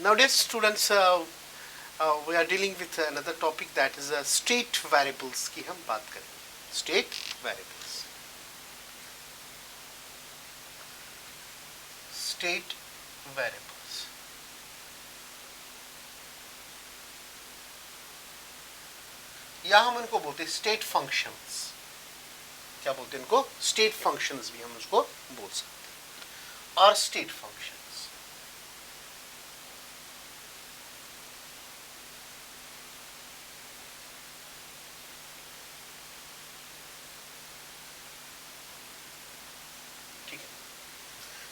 Nowadays students we are dealing with another topic, that is state variables की हम बात करेंगे. State variables. State variables. या हम इनको बोलते हैं स्टेट फंक्शंस. क्या बोलते हैं इनको? स्टेट फंक्शंस भी हम उसको बोल सकते हैं. और स्टेट फंक्शंस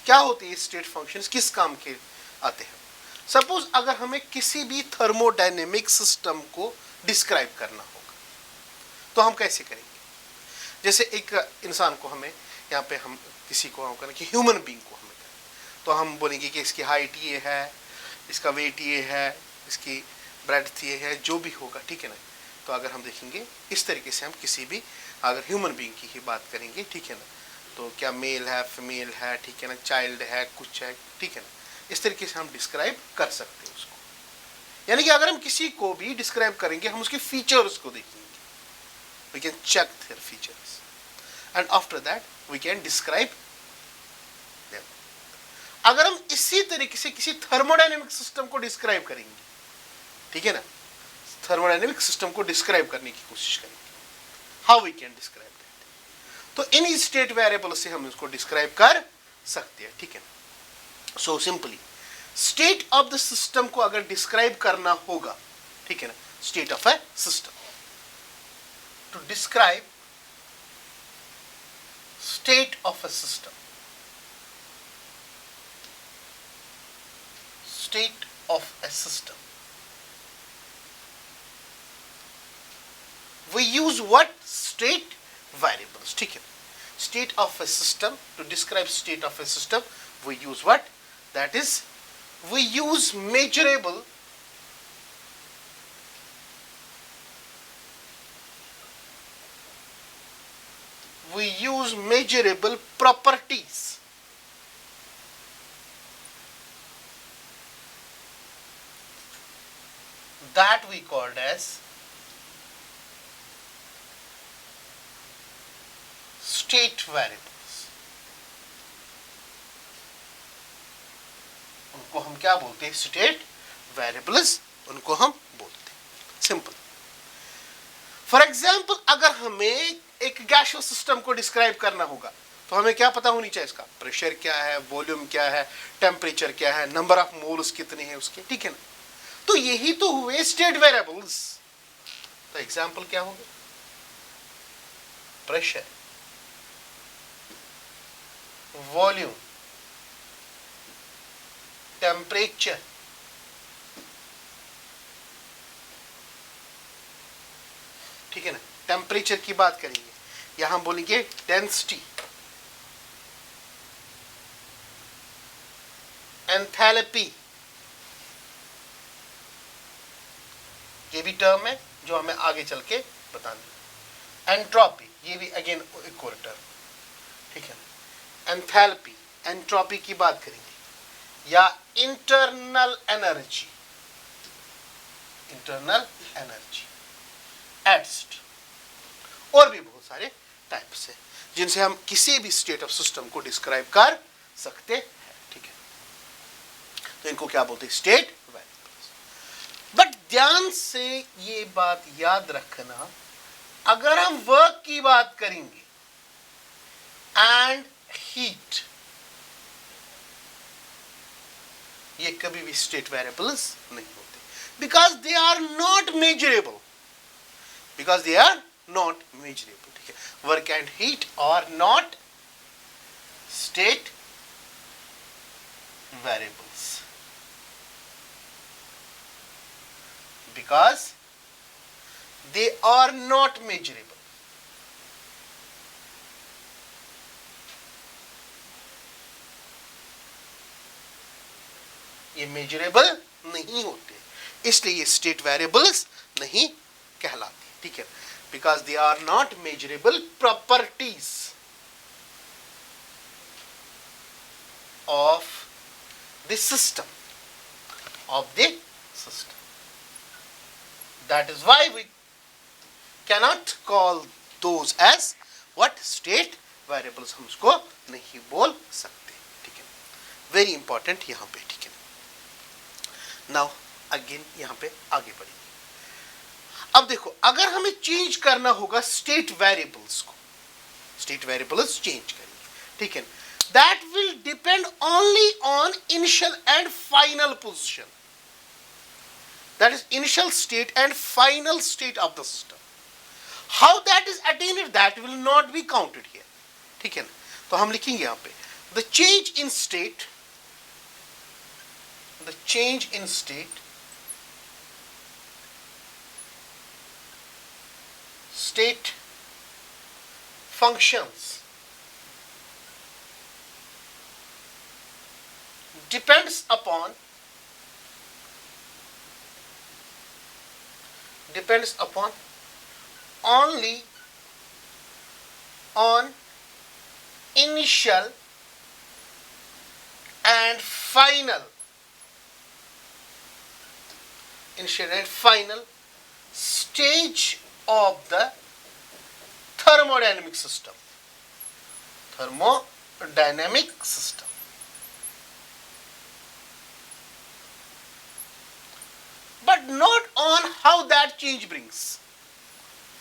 क्या होती है? स्टेट फंक्शंस किस काम के आते हैं? सपोज अगर हमें किसी भी थर्मोडायनेमिक सिस्टम को डिस्क्राइब करना होगा तो हम कैसे करेंगे? जैसे एक इंसान को हमें यहाँ पे हम किसी को हम करें कि ह्यूमन बीइंग को हमें करें तो हम बोलेंगे कि इसकी हाइट ये है, इसका वेट ये है, इसकी ब्रेड्थ ये है, जो भी होगा, ठीक है ना. तो अगर हम देखेंगे इस तरीके से हम किसी भी अगर ह्यूमन बीइंग की ही बात करेंगे, ठीक है ना, तो क्या मेल है, फीमेल है, ठीक है ना, चाइल्ड है, कुछ है, ठीक है ना, इस तरीके से हम डिस्क्राइब कर सकते हैं उसको. यानी कि अगर हम किसी को भी डिस्क्राइब करेंगे हम उसके फीचर्स को देखेंगे. We can check their features and after that we can describe them. अगर हम इसी तरीके से किसी थर्मोडायनेमिक सिस्टम को डिस्क्राइब करेंगे, ठीक है ना, थर्मोडायनेमिक सिस्टम को डिस्क्राइब करने की कोशिश करेंगे, हाउ वी कैन डिस्क्राइब, तो इन स्टेट वेरिएबल से हम इसको डिस्क्राइब कर सकते हैं. ठीक है. So simply state of the system को अगर डिस्क्राइब करना होगा, ठीक है ना, state of a system, to describe state of a system, state of a system, we use what? State variables. ठीक है. State of a system, to describe state of a system we use what? That is, we use measurable properties. That we called as state variables. उनको हम क्या बोलते हैं? State variables उनको हम बोलते हैं. सिंपल. फॉर एग्जांपल अगर हमें एक गैसियस सिस्टम को डिस्क्राइब करना होगा तो हमें क्या पता होनी चाहिए? इसका प्रेशर क्या है, वॉल्यूम क्या है, टेम्परेचर क्या है, नंबर ऑफ मोल्स कितने हैं उसके, ठीक है ना. तो यही तो हुए स्टेट वेरिएबल्स. तो एग्जांपल क्या होगा? प्रेशर, वॉल्यूम, टेम्परेचर, ठीक है ना. टेम्परेचर की बात करेंगे, यहां बोलेंगे डेंसिटी, एंथैल्पी, ये भी टर्म है जो हमें आगे चल के बताना. एंट्रोपी, ये भी अगेन एक और टर्म, ठीक है. एंथैल्पी, एंट्रोपी की बात करेंगे, या इंटरनल एनर्जी, इंटरनल एनर्जी, एटस्ट, और भी बहुत सारे टाइप्स हैं जिनसे हम किसी भी स्टेट ऑफ सिस्टम को डिस्क्राइब कर सकते हैं. ठीक है. तो इनको क्या बोलते हैं? State variables. बट ध्यान से ये बात याद रखना, अगर हम वर्क की बात करेंगे एंड हीट, ये कभी भी स्टेट वेरिएबल्स नहीं होते, because they are not measurable, because they are not measurable. ठीक है. Work and heat are not state variables because they are not measurable. ये मेजरेबल नहीं होते, इसलिए ये स्टेट वेरिएबल्स नहीं कहलाते. ठीक है. Because they are not measurable properties of this system. of the system. That is why we cannot call those as what state variables, हम उसको नहीं बोल सकते, ठीक है. वेरी इंपॉर्टेंट यहाँ पे, ठीक है. नाउ अगेन यहाँ पे आगे बढ़ेंगे. अब देखो, अगर हमें चेंज करना होगा स्टेट वेरिएबल्स को, स्टेट वेरिएबल्स चेंज करेंगे, ठीक है. That will depend only on initial and final position. That is initial state and final state of the system. How that is attained, that will not be counted here. ठीक है ना. तो हम लिखेंगे यहाँ पे the change in state, the change in state, state functions depends upon only on initial and final stage of the thermodynamic system. But not on how that change brings.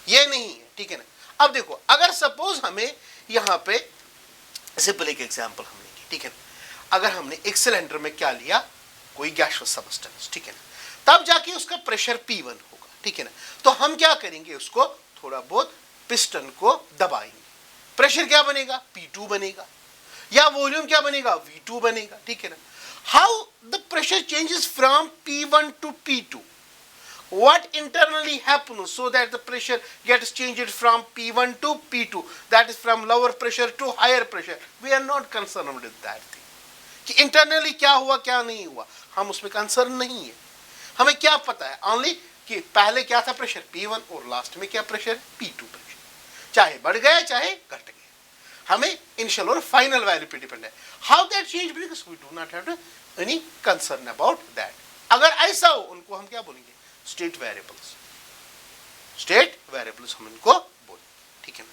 ये नहीं है, ठीक है ना. अब देखो, अगर सपोज हमें यहाँ पे सिंपल एक एग्जांपल हम लेंगे, ठीक है ना. अगर हमने एक सिलेंडर में क्या लिया, कोई गैसियस सब्सटेंस, ठीक है ना, तब जाके उसका प्रेशर P1 होगा, ठीक है ना. तो हम क्या करेंगे, उसको थोड़ा बहुत पिस्टन को दबाएंगे, प्रेशर क्या बनेगा, P2 बनेगा, या वॉल्यूम क्या बनेगा, V2 बनेगा, ठीक है ना. How the pressure changes from P1 to P2? What internally happens so that the pressure gets changed from P1 to P2? That is from lower pressure to higher pressure. We are not concerned with that thing. कि internally क्या हुआ क्या नहीं हुआ, हम उसमें concern नहीं है. हमें क्या पता है, ओनली कि पहले क्या था प्रेशर P1 और लास्ट में क्या प्रेशर P2 प्रेशर, चाहे बढ़ गया चाहे घट गया, हमें इनिशियल और फाइनल वैल्यू पे डिपेंड है. How that change brings, we do not have any concern about that. अगर ऐसा हो, उनको हम क्या बोलेंगे, स्टेट वेरिएबल्स. स्टेट वेरिएबल्स हम इनको बोलेंगे, ठीक है ना.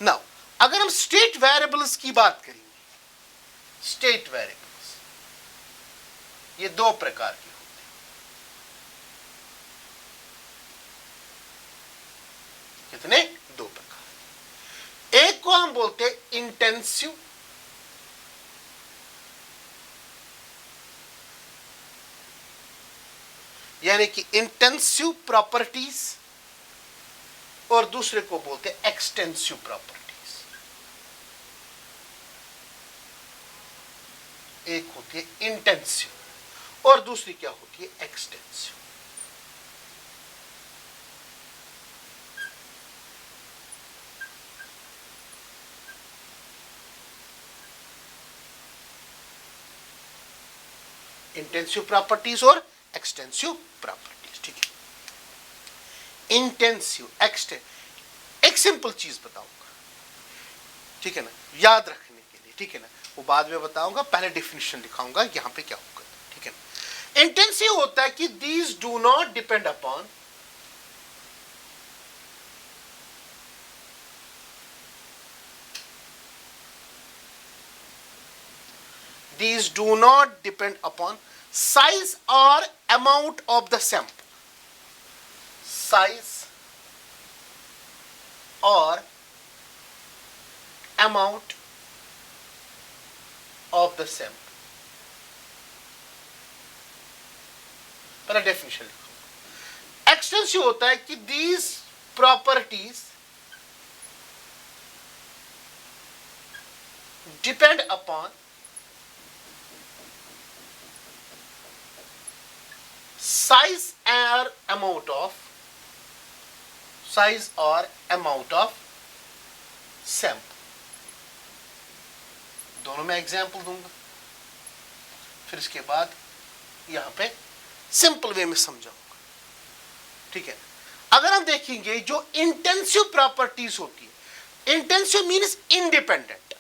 नाउ अगर हम स्टेट वेरिएबल्स की बात करेंगे, स्टेट वेरिएबल्स ये दो प्रकार के होते हैं. कितने, दो प्रकार. एक को हम बोलते हैं इंटेंसिव, यानी कि इंटेंसिव प्रॉपर्टीज, और दूसरे को बोलते हैं एक्सटेंसिव प्रॉपर्टीज. एक होती है इंटेंसिव और दूसरी क्या होती है, एक्सटेंसिव. इंटेंसिव प्रॉपर्टीज और एक्सटेंसिव प्रॉपर्टीज, ठीक है. इंटेंसिव, एक सिंपल चीज बताऊंगा, ठीक है ना, याद रखने के लिए, ठीक है ना. वो बाद में बताऊंगा, पहले डेफिनेशन लिखाऊंगा यहां पे क्या होगा, ठीक है ना. इंटेंसिव होता है कि these do not depend upon size or amount of the sample. Size or amount of the sample. पहला डेफिनेशन लिखो. एक्सटेंसिव होता है कि these properties depend upon size or amount of sample. दोनों में एग्जाम्पल दूंगा, फिर इसके बाद यहां पे सिंपल वे में समझाऊंगा, ठीक है. अगर हम देखेंगे जो इंटेंसिव प्रॉपर्टीज होती है, intensive means independent.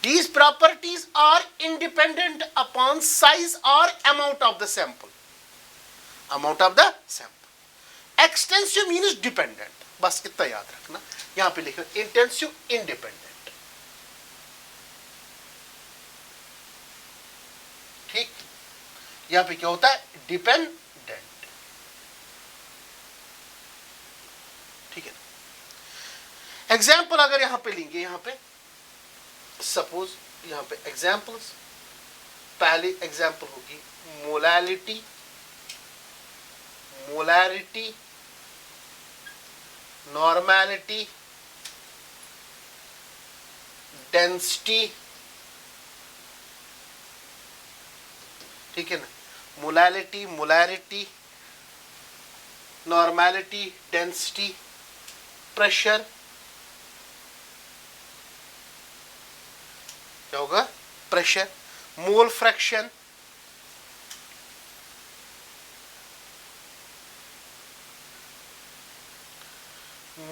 These properties are independent upon size or amount of the sample. Amount of the sample. Extensive means dependent. बस इतना याद रखना. यहां पे लिखो intensive, independent. ठीक. यहां पे क्या होता है? Dependent. ठीक है. एग्जाम्पल अगर यहां पे लेंगे, यहां पे सपोज यहां पे एग्जाम्पल्स, पहली एग्जाम्पल होगी मोलैरिटी, मोलैरिटी, नॉर्मैलिटी, डेंसिटी. ठीक है ना? Molarity, molarity, normality, density, pressure. क्या होगा? Pressure. Mole fraction,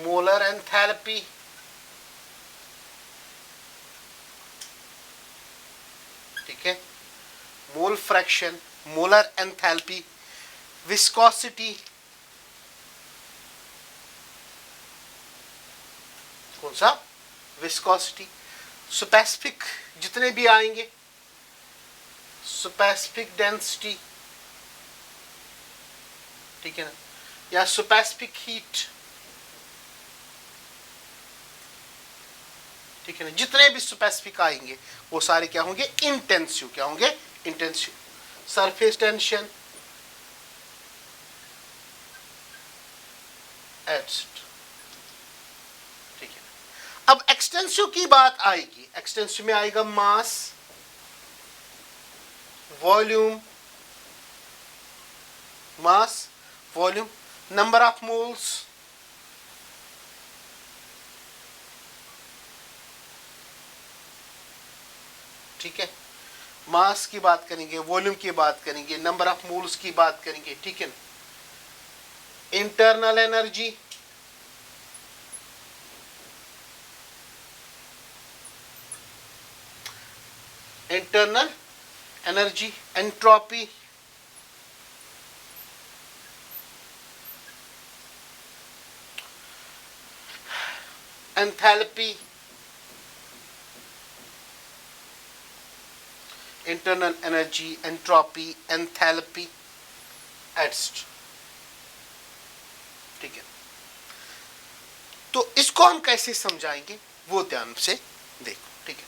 molar enthalpy, ठीक है, mole fraction, molar enthalpy, viscosity, कौन सा? विस्कोसिटी. स्पेसिफिक जितने भी आएंगे, स्पेसिफिक डेंसिटी, ठीक है ना, या स्पेसिफिक हीट. ठीक है ना? जितने भी स्पेसिफिक आएंगे वो सारे क्या होंगे? इंटेंसिव. क्या होंगे? इंटेंसिव. Surface tension, etcetera. ठीक है. अब एक्सटेंसिव की बात आएगी. एक्सटेंसिव में आएगा mass, volume, mass, volume, number of moles, ठीक है. मास की बात करेंगे, वॉल्यूम की बात करेंगे, नंबर ऑफ मोल्स की बात करेंगे. ठीक है ना? Internal energy, internal energy, entropy, enthalpy, internal energy, entropy, enthalpy, etcetera. ठीक है. तो इसको हम कैसे समझाएंगे वो ध्यान से देखो. ठीक है.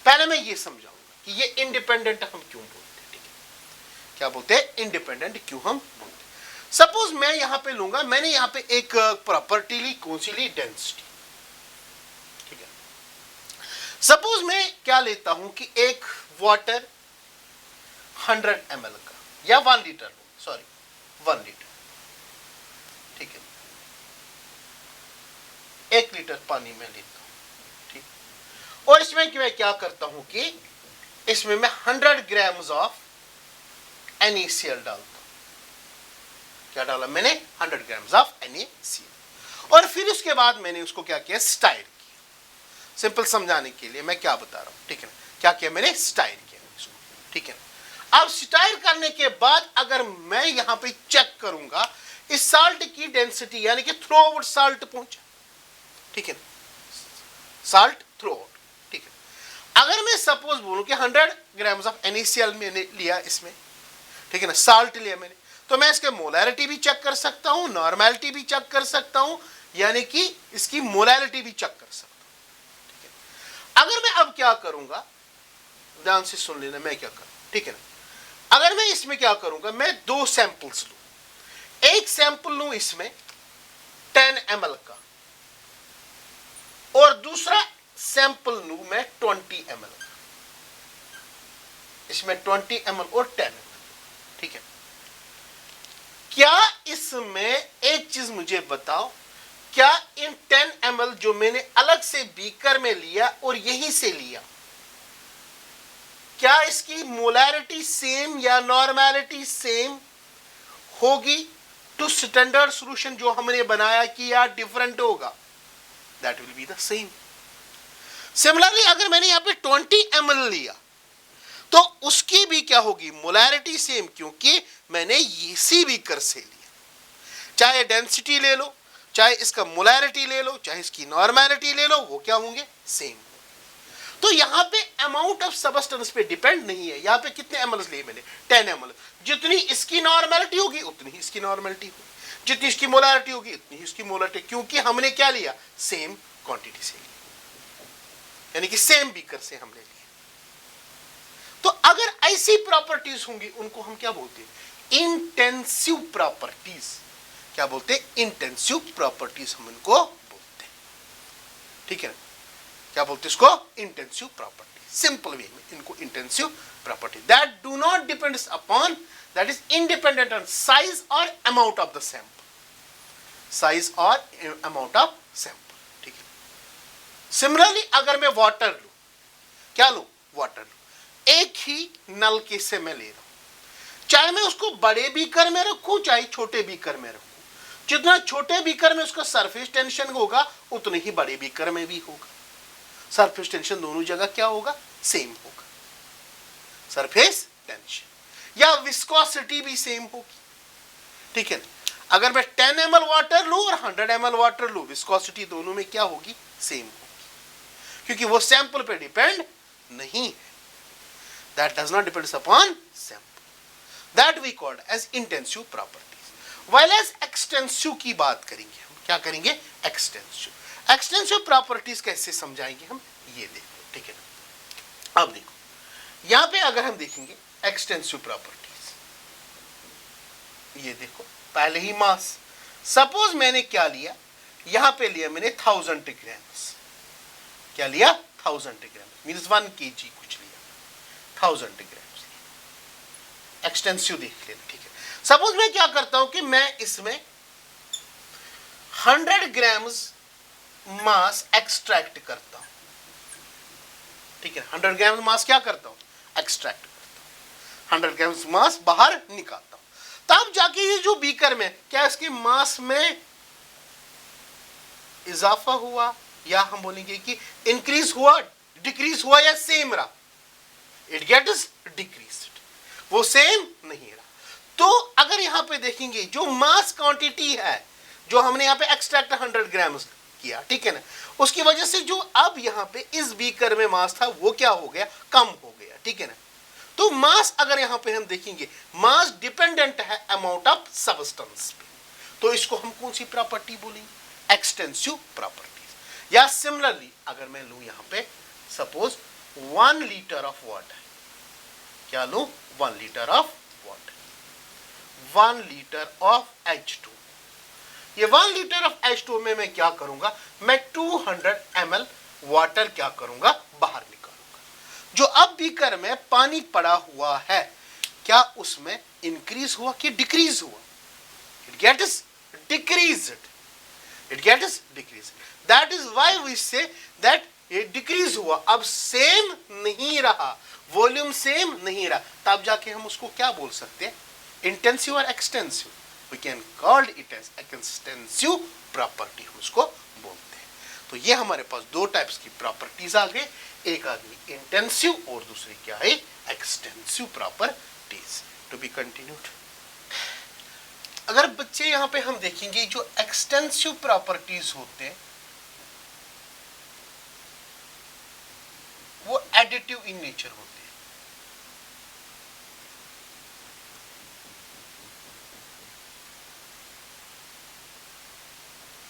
पहले मैं ये समझाऊंगा कि ये इंडिपेंडेंट हम क्यों बोलते हैं. ठीक है. क्या बोलते हैं? इंडिपेंडेंट क्यों हम बोलते हैं. सपोज मैं यहां पे लूंगा, मैंने यहां पे एक प्रॉपर्टी ली, कौन सी ली? डेंसिटी. ठीक है. सपोज मैं क्या लेता हूं कि एक वाटर 100 ml का या 1 लीटर, सॉरी 1 लीटर. ठीक है. 1 लीटर पानी में लेता हूं. ठीक. और इसमें मैं क्या करता हूं कि इसमें मैं 100 ग्राम्स ऑफ NaCl डालता हूं. क्या डाला मैंने? 100 ग्राम्स ऑफ NaCl. और फिर उसके बाद मैंने उसको क्या किया? स्टाइर किया. सिंपल समझाने के लिए मैं क्या बता रहा हूं. ठीक है ना? क्या किया मैंने? स्टाइर किया इसको. ठीक है. अब स्टाइर करने के बाद अगर मैं यहां पे चेक करूंगा, इस साल्ट की डेंसिटी यानी कि थ्रू आउट साल्ट पहुंचा. ठीक है. Salt through out. ठीक है. अगर मैं सपोज बोलूं कि 100 ग्राम्स ऑफ NaCl मैंने लिया इसमें, ठीक है ना, साल्ट लिया मैंने, तो मैं इसके मोलैरिटी भी चेक कर सकता हूं, नॉर्मैलिटी भी चेक कर सकता हूं, यानी कि इसकी मोलैरिटी भी चेक कर सकता हूं. ठीक है. अगर मैं अब क्या करूंगा, ध्यान से सुन लेना मैं क्या करूं. ठीक है ना? अगर मैं इसमें क्या करूंगा, मैं 2 सैंपल्स लूं. एक सैंपल लूं इसमें 10 ml का, और दूसरा सैंपल लूं मैं 20 ml का. इसमें 20 ml और 10 ml. ठीक है. क्या इसमें एक चीज मुझे बताओ, क्या इन 10 ml जो मैंने अलग से बीकर में लिया और यहीं से लिया, क्या इसकी मोलैरिटी सेम या नॉर्मैलिटी सेम होगी टू स्टैंडर्ड सॉल्यूशन जो हमने बनाया कि या डिफरेंट होगा? That will be the same. Similarly अगर मैंने यहाँ पे 20 ml लिया तो उसकी भी क्या होगी, मोलैरिटी सेम, क्योंकि मैंने इसी बीकर से लिया। चाहे डेंसिटी ले लो, चाहे इसका मोलैरिटी ले लो, चाहे इसकी नॉर्मैलिटी ले लो, वो क्या होंगे, सेम। तो यहां पे अमाउंट ऑफ सबस्टेंस पे डिपेंड नहीं है। यहां पे कितने एमएल लिए मैंने, 10 ml। जितनी इसकी नॉर्मैलिटी होगी उतनी ही इसकी नॉर्मैलिटी होगी, जितनी इसकी मोलैरिटी होगी उतनी ही इसकी मोलैरिटी, क्योंकि हमने क्या लिया, सेम क्वांटिटी से लिया, यानी कि सेम बीकर से हमने लिया। तो अगर ऐसी प्रॉपर्टीज होंगी उनको हम क्या बोलते हैं, इंटेंसिव प्रॉपर्टीज। क्या बोलते हैं, इंटेंसिव प्रॉपर्टीज हम इनको बोलते हैं, ठीक है ना। क्या बोलते हैं इसको, इंटेंसिव प्रॉपर्टी। सिंपल वे में इनको intensive property, that do not depends upon, that is independent on size और amount of the sample, size और अमाउंट ऑफ सैंपल, ठीक है। सिमिलरली अगर मैं वाटर लूं, क्या लूं, वाटर लूं, एक ही नलके से मैं ले रहा हूं, चाहे मैं उसको बड़े बीकर में रखूं चाहे छोटे बीकर में रखूं, जितना छोटे बीकर में उसका सरफेस टेंशन होगा उतने ही बड़े बीकर में भी होगा। सरफेस टेंशन दोनों जगह क्या होगा, सेम होगा, सरफेस टेंशन या विस्कोसिटी भी सेम होगी, ठीक है। अगर मैं 10 ml वाटर लूं और 100 ml वाटर लूं, विस्कोसिटी दोनों में क्या होगी, सेम होगी, क्योंकि वो सैंपल पे डिपेंड नहीं है। That does not depend upon sample. That we called as intensive properties. While as extensive की बात करेंगे हम, क्या करेंगे, extensive. Extensive properties कैसे समझाएंगे हम, ये देखो, ठीक है ना। अब देखो यहां पे अगर हम देखेंगे extensive properties, ये देखो पहले ही मास, सपोज मैंने क्या लिया, यहां पे लिया मैंने 1000 grams, क्या लिया, 1000 grams मीन्स 1 kg कुछ लिया, 1000 ग्राम्स। एक्सटेंसिव देख लेना, ठीक है। सपोज मैं क्या करता हूं कि मैं इसमें 100 ग्राम्स मास एक्सट्रैक्ट करता हूं, ठीक है। 100 ग्राम्स मास क्या करता हूं, एक्सट्रैक्ट करता हूं, 100 ग्राम्स मास बाहर निकालता हूं, तब जाके ये जो बीकर में क्या इसके मास में इजाफा हुआ, या हम बोलेंगे कि इंक्रीज हुआ, डिक्रीज हुआ, या सेम रहा, इट गेट्स डिक्रीज्ड, वो सेम नहीं रहा। तो अगर यहां पे देखेंगे जो मास क्वांटिटी है, जो हमने यहां पे एक्सट्रैक्ट 100 ग्राम्स किया, ठीक है ना, उसकी वजह से जो अब यहां पे इस बीकर में मास था वो क्या हो गया, कम हो गया, ठीक है ना। तो मास अगर यहां पे हम देखेंगे, मास डिपेंडेंट है अमाउंट ऑफ सबस्टेंस पे, तो इसको हम कौन सी प्रॉपर्टी बोलेंगे, एक्सटेंसिव प्रॉपर्टीज। या सिमिलरली अगर मैं लूं यहां पे सपोज 1 लीटर ऑफ वाटर, क्या लूं, 1 litre of water, 1 litre of H2, ये 1 लीटर ऑफ H2 में मैं क्या करूंगा, मैं 200 ml वाटर क्या करूंगा, बाहर निकालूंगा। जो अब बीकर में पानी पड़ा हुआ है, क्या उसमें इंक्रीज हुआ कि डिक्रीज हुआ, it gets decreased, it gets decreased, that is why we say that ये डिक्रीज हुआ, अब सेम नहीं रहा, वॉल्यूम सेम नहीं रहा, तब जाके हम उसको क्या बोल सकते हैं, इंटेंसिव और extensive. We can called it as extensive property, हम उसको बोलते हैं। तो ये हमारे पास दो टाइप्स की प्रॉपर्टीज आ गई, एक आ गई इंटेंसिव और दूसरी क्या है, extensive properties. To be continued. अगर बच्चे यहां पे हम देखेंगे जो एक्सटेंसिव प्रॉपर्टीज होते हैं वो एडिटिव इन नेचर होते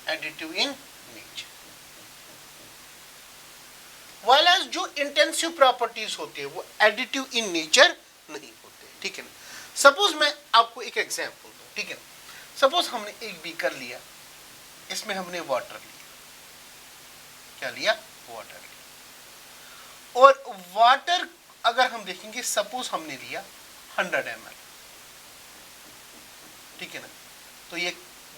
हैं। Additive in nature, while as जो इंटेंसिव प्रॉपर्टीज होती है वो एडिटिव इन नेचर नहीं होते, ठीक है ना। सपोज मैं आपको एक एग्जांपल दूं, ठीक है। सपोज हमने एक बीकर लिया, इसमें हमने वाटर लिया, क्या लिया, वाटर लिया, और वाटर अगर हम देखेंगे सपोज हमने लिया 100 ml, ठीक है ना। तो ये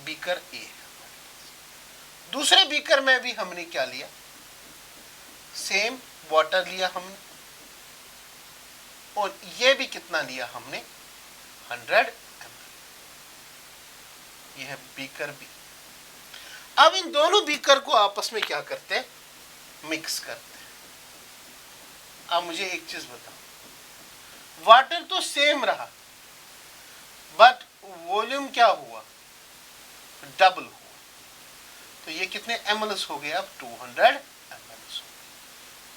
बीकर ए है। दूसरे बीकर में भी हमने क्या लिया, सेम वाटर लिया हमने, और ये भी कितना लिया हमने, 100 ml। ये है बीकर बी। अब इन दोनों बीकर को आपस में क्या करते हैं, मिक्स करते हैं। अब मुझे एक चीज बताओ, वाटर तो सेम रहा बट वॉल्यूम क्या हुआ, डबल हुआ। तो ये कितने mls हो गए, अब 200 mls।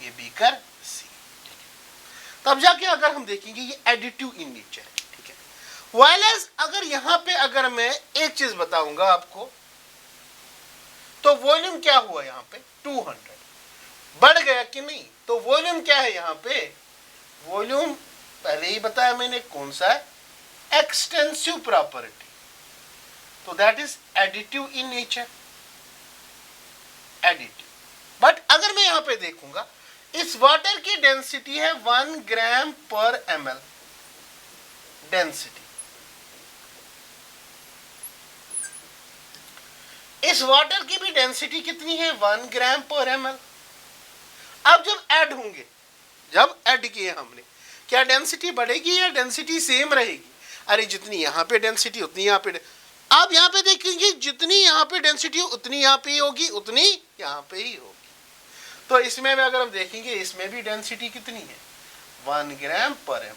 ये बीकर सी, ठीक है। तब जाके अगर हम देखेंगे ये एडिटिव इन नेचर है, ठीक है। वायरलेस अगर यहां पे अगर मैं एक चीज बताऊंगा आपको, तो वॉल्यूम क्या हुआ यहां पे 200, बढ़ गया कि नहीं। तो वॉल्यूम क्या है यहां पे, वॉल्यूम पहले ही बताया मैंने कौन सा है, एक्सटेंसिव प्रॉपर्टी। तो that is additive in nature, additive. But अगर मैं यहां पे देखूंगा, इस वाटर की डेंसिटी है 1 ग्राम पर ml डेंसिटी। इस वाटर की भी डेंसिटी कितनी है, 1 ग्राम पर ml। अब जब ऐड होंगे, जब ऐड किए हमने, क्या डेंसिटी बढ़ेगी या डेंसिटी सेम रहेगी? अरे जितनी यहां पे डेंसिटी उतनी यहां पे, आप यहां पे देखेंगे जितनी यहां पे डेंसिटी उतनी यहां पे ही होगी, उतनी यहां पे ही होगी। तो इसमें भी अगर हम देखेंगे, इसमें भी डेंसिटी कितनी है, 1 ग्राम पर ml।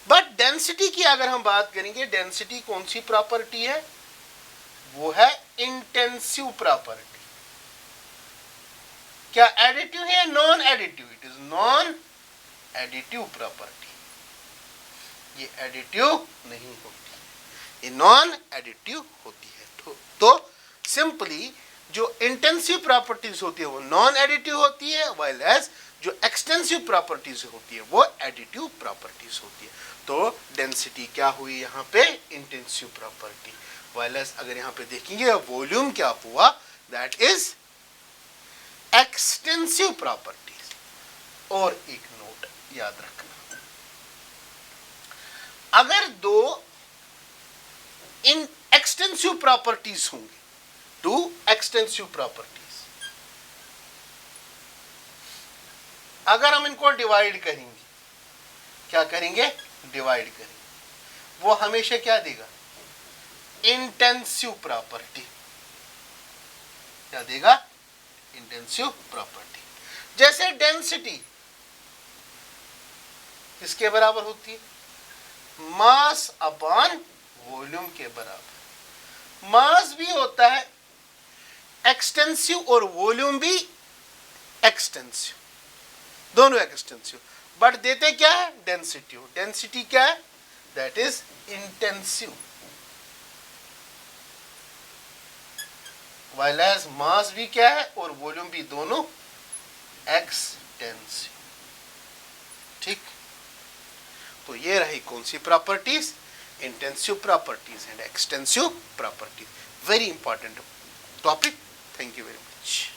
बट डेंसिटी की अगर हम बात करेंगे, डेंसिटी कौन सी प्रॉपर्टी है, वो है इंटेंसिव प्रॉपर्टी। क्या एडिटिव है, non additive? It is non additive property. ये एडिटिव नहीं होती, ये नॉन एडिटिव होती है। तो सिंपली जो इंटेंसिव प्रॉपर्टीज होती है वो नॉन एडिटिव होती है, व्हाइल एज जो एक्सटेंसिव प्रॉपर्टीज होती है वो एडिटिव प्रॉपर्टीज होती है। तो डेंसिटी क्या हुई यहां पे, इंटेंसिव प्रॉपर्टी। व्हाइल एज अगर यहां पे देखेंगे वॉल्यूम क्या हुआ, दैट इज एक्सटेंसिव प्रॉपर्टीज। और एक नोट याद रखना, अगर दो इन एक्सटेंसिव प्रॉपर्टीज होंगे, टू एक्सटेंसिव प्रॉपर्टीज, अगर हम इनको डिवाइड करेंगे, क्या करेंगे, डिवाइड करेंगे, वो हमेशा क्या देगा, इंटेंसिव प्रॉपर्टी। क्या देगा, इंटेंसिव प्रॉपर्टी। जैसे डेंसिटी किसके बराबर होती है, मास अपॉन वॉल्यूम के बराबर। मास भी होता है एक्सटेंसिव और वॉल्यूम भी एक्सटेंसिव, दोनों एक्सटेंसिव, बट देते क्या है, डेंसिटी। डेंसिटी क्या है, that is intensive, while as mass भी क्या है और वॉल्यूम भी दोनों एक्सटेंसिव। ठीक, तो ये रही कौन सी properties, intensive properties and extensive properties. Very important topic. Thank you very much.